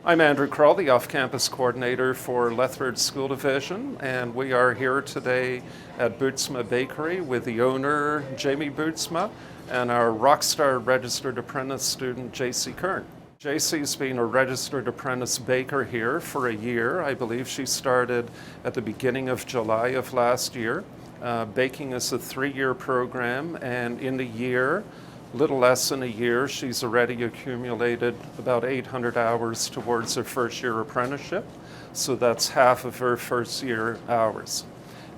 I'm Andrew Kroll, the off-campus coordinator for Lethbridge School Division, and we are here today at Bootsma Bakery with the owner, Jamie Bootsma, and our Rockstar Registered Apprentice student, Jacey Kern. Jacey's been a registered apprentice baker here for a year. I believe she started at the beginning of July of last year. Baking is a 3-year program, and in a year, little less than a year, she's already accumulated about 800 hours towards her first year apprenticeship. So that's half of her first year hours.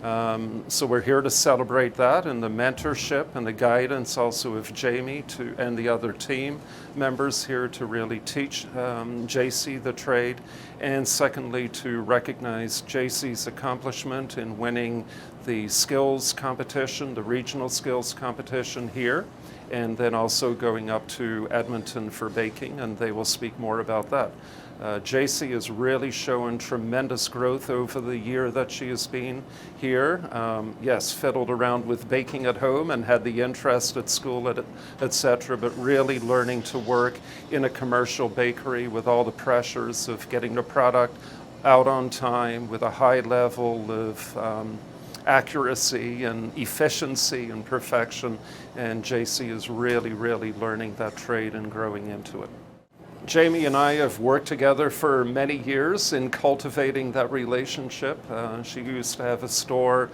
So we're here to celebrate that and the mentorship and the guidance also of Jamie and the other team members here to really teach Jacey the trade, and secondly to recognize Jacey's accomplishment in winning the skills competition, the regional skills competition here, and then also going up to Edmonton for baking, and they will speak more about that. Jacey has really shown tremendous growth over the year that she has been here. Yes, fiddled around with baking at home and had the interest at school, etc., but really learning to work in a commercial bakery with all the pressures of getting the product out on time with a high level of accuracy and efficiency and perfection, and Jacey is really learning that trade and growing into it. Jamie and I have worked together for many years in cultivating that relationship. She used to have a store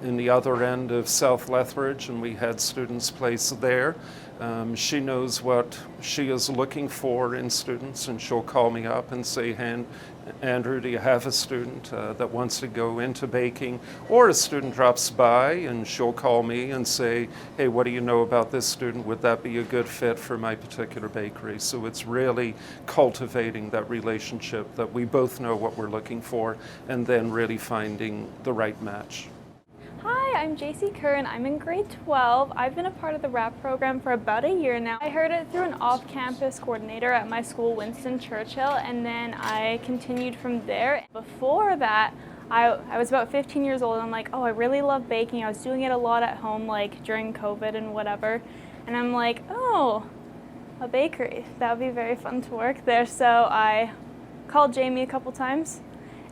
in the other end of South Lethbridge, and we had students placed there. She knows what she is looking for in students, and she'll call me up and say, Andrew, do you have a student that wants to go into baking? Or a student drops by and she'll call me and say, hey, what do you know about this student? Would that be a good fit for my particular bakery? So it's really cultivating that relationship that we both know what we're looking for, and then really finding the right match. Hi, I'm Jacey Kern. I'm in grade 12. I've been a part of the RAP program for about a year now. I heard it through an off-campus coordinator at my school, Winston, Churchill, and then I continued from there. Before that, I was about 15 years old, and I'm like, oh, I really love baking. I was doing it a lot at home, like during COVID and whatever, and I'm like, oh, a bakery. That would be very fun to work there. So I called Jamie a couple times,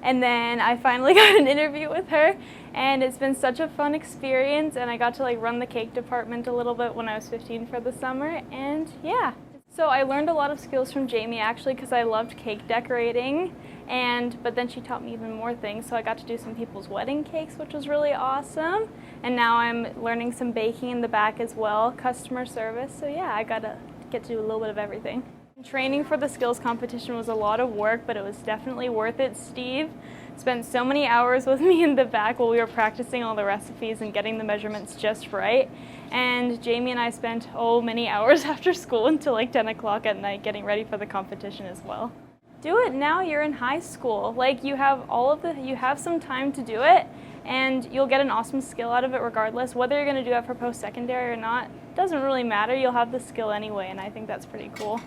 and then I finally got an interview with her, and it's been such a fun experience, and I got to run the cake department a little bit when I was 15 for the summer, and yeah. So I learned a lot of skills from Jamie actually because I loved cake decorating, but then she taught me even more things, so I got to do some people's wedding cakes, which was really awesome, and now I'm learning some baking in the back as well, customer service, so yeah, I got to get to do a little bit of everything. Training for the skills competition was a lot of work, but it was definitely worth it. Steve spent so many hours with me in the back while we were practicing all the recipes and getting the measurements just right. And Jamie and I spent many hours after school until 10 o'clock at night getting ready for the competition as well. Do it now. You're in high school. You have some time to do it, and you'll get an awesome skill out of it regardless. Whether you're going to do that for post-secondary or not, doesn't really matter. You'll have the skill anyway, and I think that's pretty cool.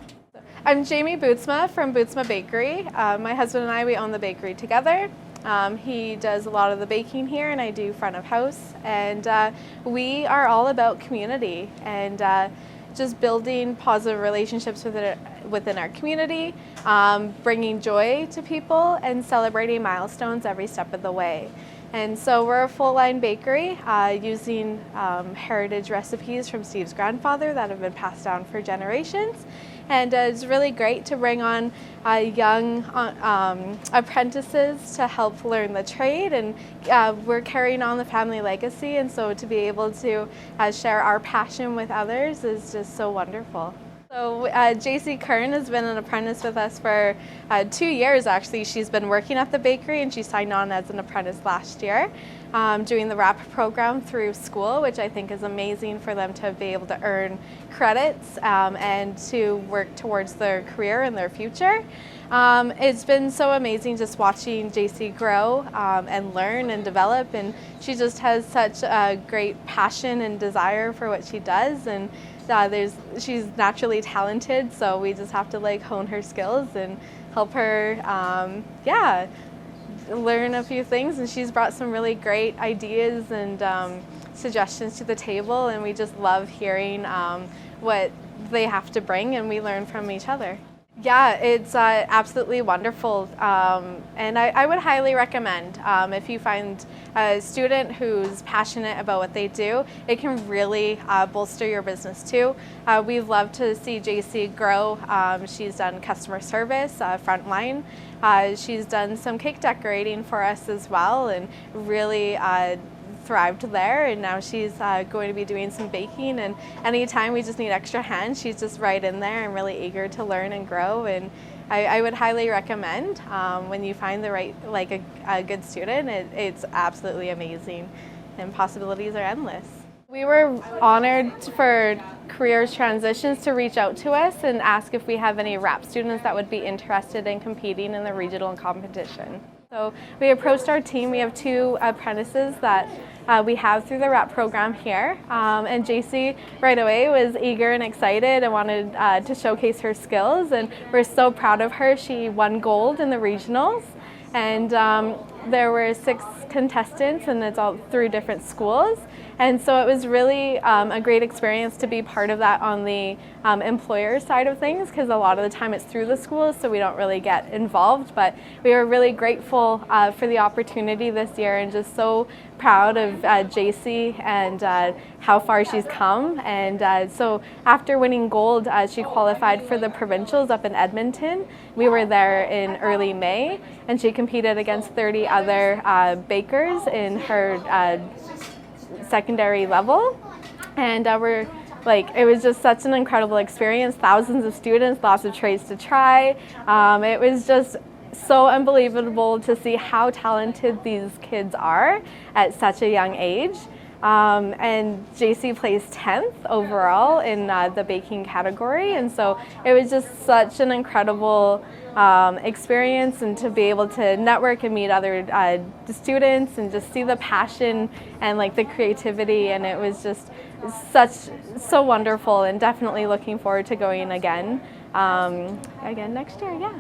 I'm Jamie Bootsma from Bootsma Bakery. My husband and I, we own the bakery together. He does a lot of the baking here, and I do front of house. And we are all about community and just building positive relationships within our community, bringing joy to people, and celebrating milestones every step of the way. And so we're a full-line bakery using heritage recipes from Steve's grandfather that have been passed down for generations. And it's really great to bring on young apprentices to help learn the trade, and we're carrying on the family legacy, and so to be able to share our passion with others is just so wonderful. So Jacey Kern has been an apprentice with us for 2 years actually. She's been working at the bakery, and she signed on as an apprentice last year, doing the RAP program through school, which I think is amazing for them to be able to earn credits and to work towards their career and their future. It's been so amazing just watching Jacey grow and learn and develop, and she just has such a great passion and desire for what she does, and she's naturally talented, so we just have to hone her skills and help her learn a few things, and she's brought some really great ideas and suggestions to the table, and we just love hearing what they have to bring, and we learn from each other. Yeah, it's absolutely wonderful, and I would highly recommend if you find a student who's passionate about what they do, it can really bolster your business too. We love to see Jacey grow. She's done customer service, frontline. She's done some cake decorating for us as well, and really thrived there, and now she's going to be doing some baking, and anytime we just need extra hands, she's just right in there and really eager to learn and grow. And I would highly recommend when you find the right, like a good student, it's absolutely amazing, and possibilities are endless. We were honored for Careers Transitions to reach out to us and ask if we have any RAP students that would be interested in competing in the regional competition. So we approached our team. We have 2 apprentices that we have through the RAP program here, and Jacey right away was eager and excited and wanted to showcase her skills, and we're so proud of her. She won gold in the regionals, and there were 6 contestants, and it's all through different schools. And so it was really a great experience to be part of that on the employer side of things, because a lot of the time it's through the schools, so we don't really get involved. But we were really grateful for the opportunity this year, and just so proud of Jacey and how far she's come. And so after winning gold, she qualified for the provincials up in Edmonton. We were there in early May, and she competed against 30 other bakers in her secondary level, and it was just such an incredible experience. Thousands of students, lots of trades to try. It was just so unbelievable to see how talented these kids are at such a young age. And Jacey placed 10th overall in the baking category, and so it was just such an incredible experience, and to be able to network and meet other students and just see the passion and like the creativity, and it was just so wonderful, and definitely looking forward to going again next year. Yeah.